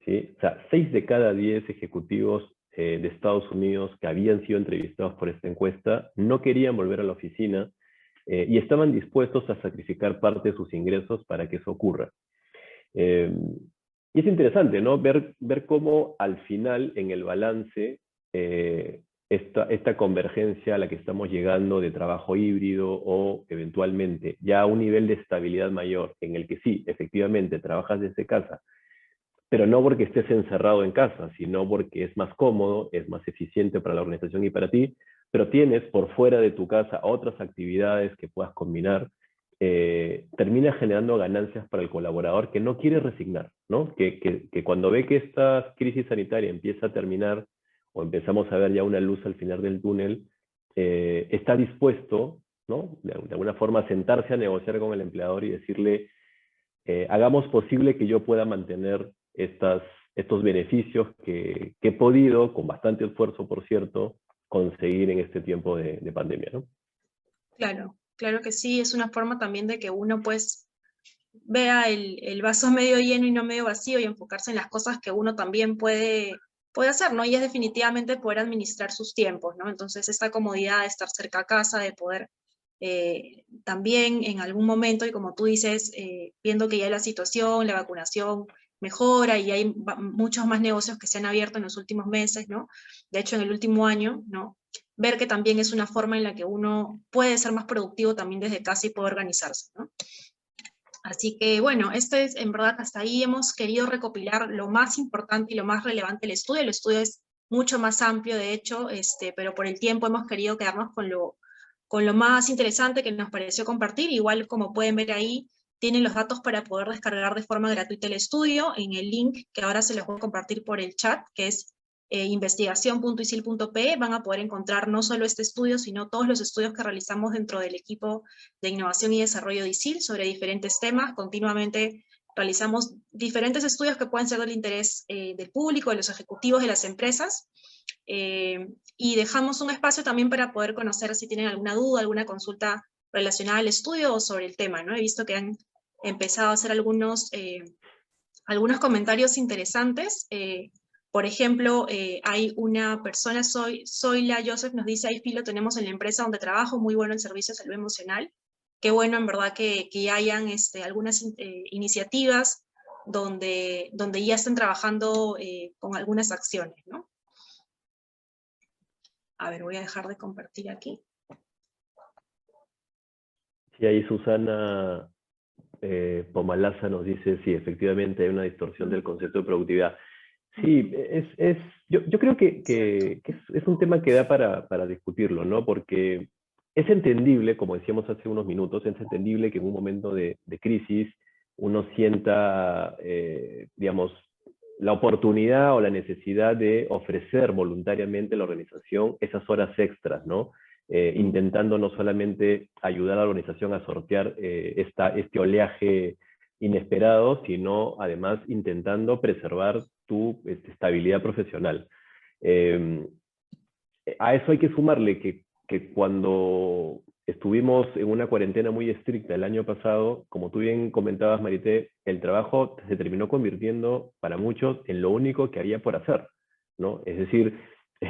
¿sí? O sea, 6 de cada 10 ejecutivos de Estados Unidos que habían sido entrevistados por esta encuesta no querían volver a la oficina y estaban dispuestos a sacrificar parte de sus ingresos para que eso ocurra. Y es interesante, ¿no? Ver cómo al final, en el balance, esta convergencia a la que estamos llegando de trabajo híbrido o eventualmente ya a un nivel de estabilidad mayor, en el que sí, efectivamente, trabajas desde casa, pero no porque estés encerrado en casa, sino porque es más cómodo, es más eficiente para la organización y para ti, pero tienes por fuera de tu casa otras actividades que puedas combinar, termina generando ganancias para el colaborador que no quiere resignar, ¿no? Que cuando ve que esta crisis sanitaria empieza a terminar o empezamos a ver ya una luz al final del túnel, está dispuesto, ¿no? De alguna forma a sentarse a negociar con el empleador y decirle, hagamos posible que yo pueda mantener estos beneficios que he podido, con bastante esfuerzo, por cierto, conseguir en este tiempo de pandemia, ¿no? Claro que sí, es una forma también de que uno pues vea el vaso medio lleno y no medio vacío, y enfocarse en las cosas que uno también puede hacer, ¿no? Y es definitivamente poder administrar sus tiempos, ¿no? Entonces esta comodidad de estar cerca a casa, de poder también en algún momento, y como tú dices, viendo que ya la situación, la vacunación mejora y hay muchos más negocios que se han abierto en los últimos meses, ¿no? De hecho, en el último año, ¿no? Ver que también es una forma en la que uno puede ser más productivo también desde casa y puede organizarse, ¿no? Así que, bueno, en verdad, hasta ahí hemos querido recopilar lo más importante y lo más relevante del estudio. El estudio es mucho más amplio, de hecho, pero por el tiempo hemos querido quedarnos con lo más interesante que nos pareció compartir. Igual, como pueden ver ahí, tienen los datos para poder descargar de forma gratuita el estudio en el link que ahora se los voy a compartir por el chat, que es investigación.isil.pe. Van a poder encontrar no solo este estudio, sino todos los estudios que realizamos dentro del equipo de innovación y desarrollo de ISIL sobre diferentes temas. Continuamente realizamos diferentes estudios que pueden ser del interés del público, de los ejecutivos, de las empresas, y dejamos un espacio también para poder conocer si tienen alguna duda, alguna consulta relacionada al estudio o sobre el tema, ¿no? He visto que han empezado a hacer algunos comentarios interesantes. Por ejemplo, hay una persona, Zoila Joseph, nos dice, ahí Filo tenemos en la empresa donde trabajo, muy bueno el servicio de salud emocional. Qué bueno, en verdad, que hayan algunas iniciativas donde ya están trabajando con algunas acciones, ¿no? A ver, voy a dejar de compartir aquí. Sí, ahí Susana Pomalaza nos dice, sí, efectivamente hay una distorsión del concepto de productividad. Sí, yo creo que es un tema que da para discutirlo, ¿no? Porque es entendible, como decíamos hace unos minutos, es entendible que en un momento de crisis uno sienta, digamos, la oportunidad o la necesidad de ofrecer voluntariamente a la organización esas horas extras, ¿no? Intentando no solamente ayudar a la organización a sortear este oleaje inesperado, sino además intentando preservar tu estabilidad profesional. A eso hay que sumarle que cuando estuvimos en una cuarentena muy estricta el año pasado, como tú bien comentabas, Marité, el trabajo se terminó convirtiendo para muchos en lo único que había por hacer, ¿no? Es decir,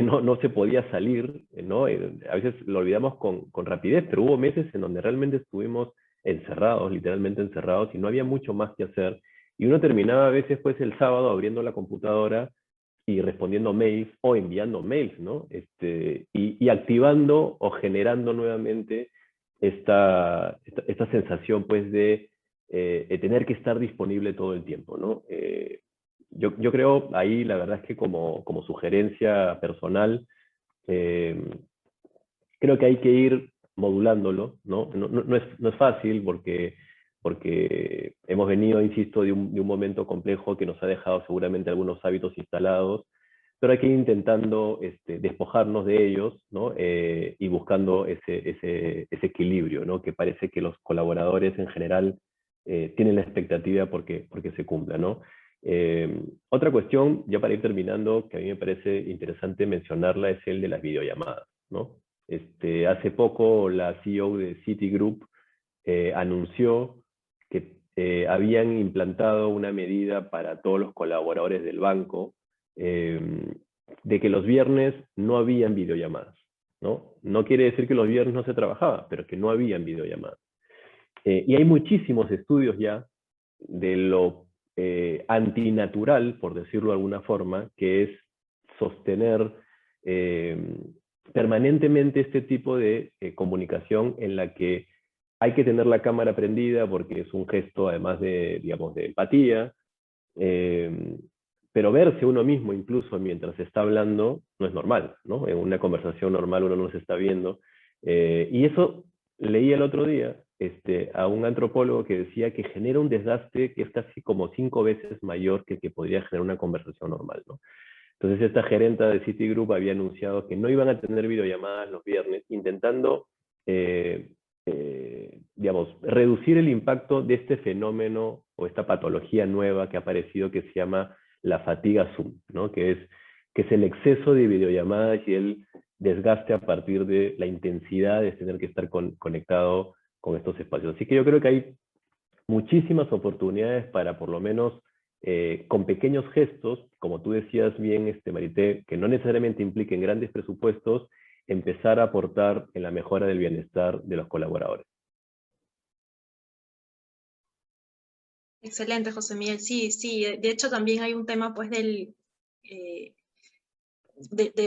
no se podía salir, ¿no? A veces lo olvidamos con rapidez, pero hubo meses en donde realmente estuvimos encerrados, literalmente encerrados, y no había mucho más que hacer. Y uno terminaba a veces pues el sábado abriendo la computadora y respondiendo mails o enviando mails, ¿no? Y activando o generando nuevamente esta sensación pues de tener que estar disponible todo el tiempo, ¿no? Yo creo ahí, la verdad es que como sugerencia personal, creo que hay que ir modulándolo, ¿no? No es fácil porque hemos venido, insisto, de un momento complejo que nos ha dejado seguramente algunos hábitos instalados, pero hay que ir intentando despojarnos de ellos, ¿no? Y buscando ese equilibrio, ¿no? Que parece que los colaboradores en general tienen la expectativa porque se cumpla, ¿no? Otra cuestión, ya para ir terminando, que a mí me parece interesante mencionarla, es el de las videollamadas, ¿no? Hace poco la CEO de Citigroup anunció que habían implantado una medida para todos los colaboradores del banco de que los viernes no habían videollamadas, ¿no? No quiere decir que los viernes no se trabajaba, pero que no habían videollamadas. Y hay muchísimos estudios ya de lo antinatural, por decirlo de alguna forma, que es sostener permanentemente este tipo de comunicación en la que hay que tener la cámara prendida porque es un gesto además de, digamos, de empatía, pero verse uno mismo incluso mientras está hablando no es normal, ¿no? En una conversación normal uno no se está viendo. Y eso leí el otro día a un antropólogo que decía que genera un desgaste que es casi como 5 veces mayor que el que podría generar una conversación normal, ¿no? Entonces esta gerenta de Citigroup había anunciado que no iban a tener videollamadas los viernes, intentando, digamos, reducir el impacto de este fenómeno o esta patología nueva que ha aparecido que se llama la fatiga Zoom, ¿no? Que es el exceso de videollamadas y el desgaste a partir de la intensidad de tener que estar conectado con estos espacios. Así que yo creo que hay muchísimas oportunidades para por lo menos con pequeños gestos, como tú decías bien, Marité, que no necesariamente impliquen grandes presupuestos, empezar a aportar en la mejora del bienestar de los colaboradores. Excelente, José Miguel. Sí, sí. De hecho, también hay un tema, pues,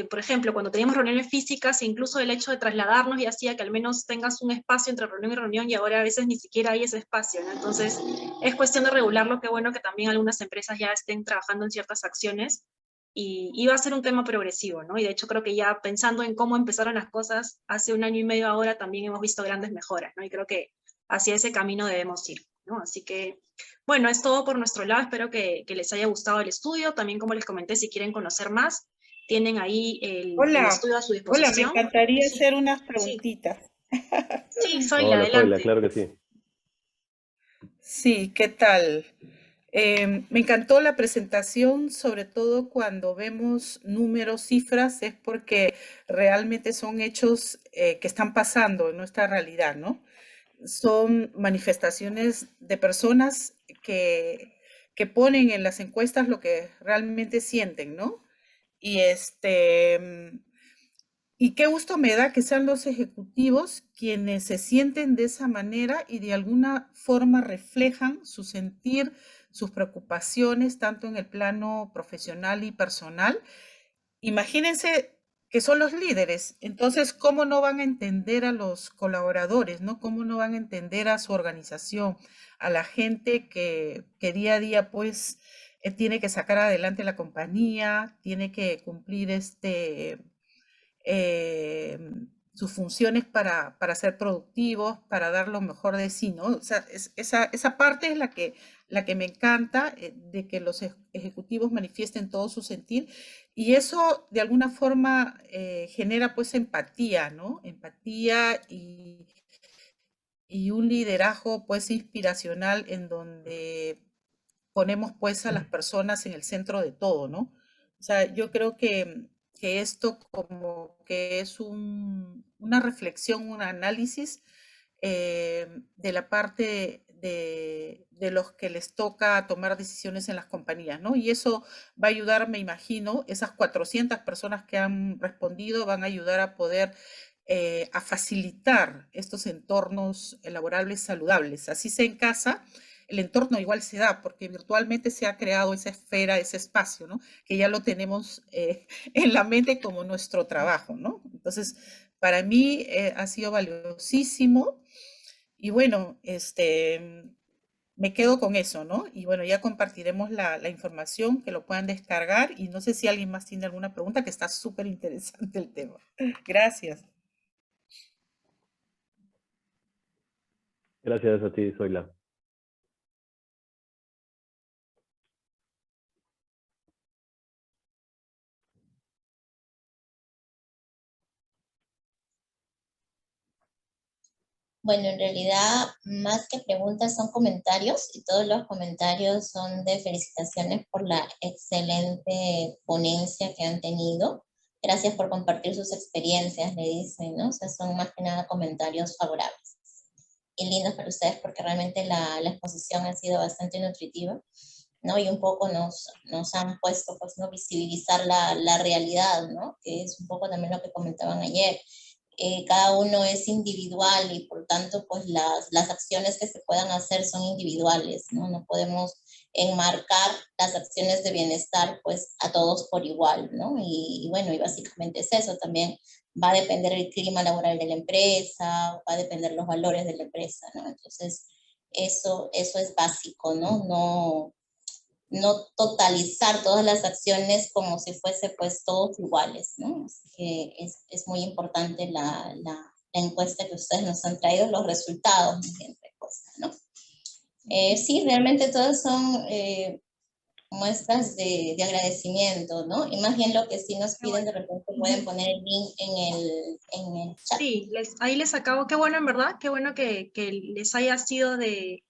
por ejemplo, cuando teníamos reuniones físicas, e incluso el hecho de trasladarnos y hacía que al menos tengas un espacio entre reunión y reunión, y ahora a veces ni siquiera hay ese espacio, ¿no? Entonces, es cuestión de regularlo. Qué bueno que también algunas empresas ya estén trabajando en ciertas acciones, y va a ser un tema progresivo, ¿no? Y de hecho creo que ya pensando en cómo empezaron las cosas hace 1 año y medio ahora, también hemos visto grandes mejoras, ¿no? Y creo que hacia ese camino debemos ir, ¿no? Así que, bueno, es todo por nuestro lado. Espero que les haya gustado el estudio. También, como les comenté, si quieren conocer más, tienen ahí el Hola, estudio a su hola, me disposición. encantaría Sí, hacer unas sí, preguntitas. sí, soy Hola, Zoila, adelante. claro que sí. Sí, ¿qué tal? Me encantó la presentación, sobre todo cuando vemos números, cifras, es porque realmente son hechos que están pasando en nuestra realidad, ¿no? Son manifestaciones de personas que ponen en las encuestas lo que realmente sienten, ¿no? Y y qué gusto me da que sean los ejecutivos quienes se sienten de esa manera y de alguna forma reflejan su sentir, sus preocupaciones, tanto en el plano profesional y personal. Imagínense que son los líderes, entonces, ¿cómo no van a entender a los colaboradores, no? ¿Cómo no van a entender a su organización, a la gente que día a día, pues, tiene que sacar adelante la compañía, tiene que cumplir sus funciones para ser productivos, para dar lo mejor de sí, ¿no? O sea, esa parte es la que me encanta, de que los ejecutivos manifiesten todo su sentir, y eso de alguna forma genera pues empatía, ¿no? Empatía y un liderazgo pues inspiracional en donde ponemos pues a las personas en el centro de todo, ¿no? O sea, yo creo que esto como que es una reflexión, un análisis de la parte de los que les toca tomar decisiones en las compañías, ¿no? Y eso va a ayudar, me imagino, esas 400 personas que han respondido van a ayudar a poder a facilitar estos entornos laborables saludables. Así sea en casa, el entorno igual se da, porque virtualmente se ha creado esa esfera, ese espacio, ¿no? Que ya lo tenemos en la mente como nuestro trabajo, ¿no? Entonces, para mí ha sido valiosísimo y bueno, me quedo con eso, ¿no? Y bueno, ya compartiremos la información, que lo puedan descargar, y no sé si alguien más tiene alguna pregunta, que está súper interesante el tema. Gracias. Gracias a ti, Zoila. Bueno, en realidad, más que preguntas, son comentarios, y todos los comentarios son de felicitaciones por la excelente ponencia que han tenido. Gracias por compartir sus experiencias, le dicen, ¿no? O sea, son más que nada comentarios favorables y lindos para ustedes, porque realmente la exposición ha sido bastante nutritiva, ¿no? Y un poco nos han puesto, pues, ¿no? Visibilizar la realidad, ¿no? Que es un poco también lo que comentaban ayer. Cada uno es individual, y por tanto pues las acciones que se puedan hacer son individuales, ¿no? No podemos enmarcar las acciones de bienestar pues a todos por igual, ¿no? Y bueno, y básicamente es eso. También va a depender el clima laboral de la empresa, va a depender los valores de la empresa, ¿no? Entonces eso es básico, ¿no? No totalizar todas las acciones como si fuese pues todos iguales, ¿no? Así que es muy importante la encuesta que ustedes nos han traído, los resultados de la encuesta, ¿no? Sí, realmente todas son muestras de agradecimiento, ¿no? Y más bien lo que sí nos piden, de repente pueden poner el link en el chat. Sí, ahí les acabo. Qué bueno, en verdad, qué bueno que les haya sido de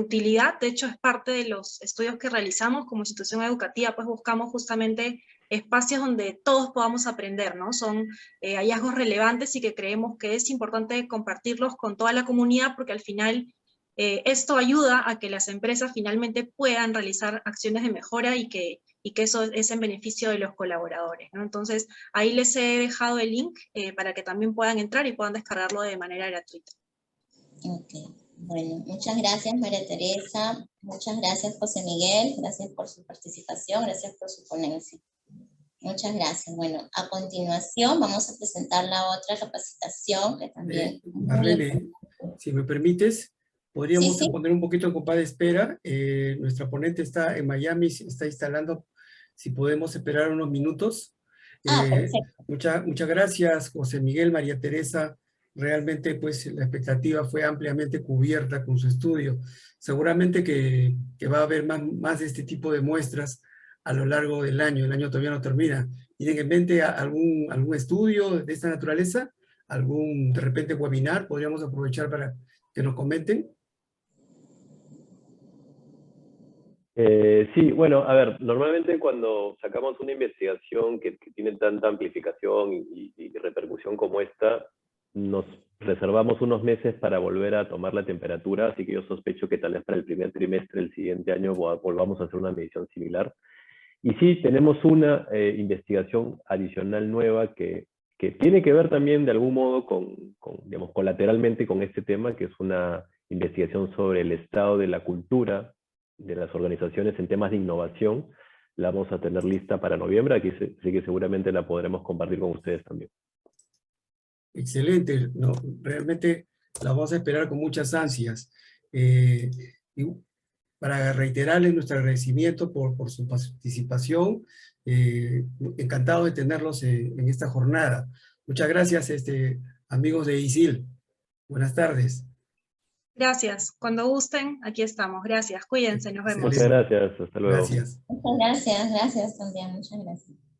utilidad. De hecho, es parte de los estudios que realizamos como institución educativa, pues buscamos justamente espacios donde todos podamos aprender, ¿no? Son hallazgos relevantes y que creemos que es importante compartirlos con toda la comunidad, porque al final esto ayuda a que las empresas finalmente puedan realizar acciones de mejora y que y que eso es en beneficio de los colaboradores, ¿no? Entonces, ahí les he dejado el link para que también puedan entrar y puedan descargarlo de manera gratuita. Ok, bueno, muchas gracias María Teresa, muchas gracias José Miguel, gracias por su participación, gracias por su ponencia. Muchas gracias. Bueno, a continuación vamos a presentar la otra capacitación que también... Marlene, si me permites, podríamos Sí. poner un poquito en compás de espera. Nuestra ponente está en Miami, se está instalando. Si podemos esperar unos minutos. Perfecto. Muchas gracias, José Miguel, María Teresa. Realmente, pues, la expectativa fue ampliamente cubierta con su estudio. Seguramente que va a haber más de este tipo de muestras a lo largo del año. El año todavía no termina. ¿Tienen en mente algún estudio de esta naturaleza? ¿Algún, de repente, webinar? ¿Podríamos aprovechar para que nos comenten? Sí, bueno, a ver, normalmente cuando sacamos una investigación que tiene tanta amplificación y repercusión como esta, nos reservamos unos meses para volver a tomar la temperatura, así que yo sospecho que tal vez para el primer trimestre del siguiente año volvamos a hacer una medición similar. Y sí, tenemos una investigación adicional nueva que tiene que ver también de algún modo digamos, colateralmente con este tema, que es una investigación sobre el estado de la cultura de las organizaciones en temas de innovación. La vamos a tener lista para noviembre, así que seguramente la podremos compartir con ustedes también. Excelente, no, realmente la vamos a esperar con muchas ansias. Y para reiterarles nuestro agradecimiento por su participación, encantado de tenerlos en esta jornada. Muchas gracias, amigos de ISIL. Buenas tardes. Gracias. Cuando gusten, aquí estamos. Gracias. Cuídense. Nos vemos. Muchas gracias. Hasta luego. Gracias. Muchas gracias también, muchas gracias.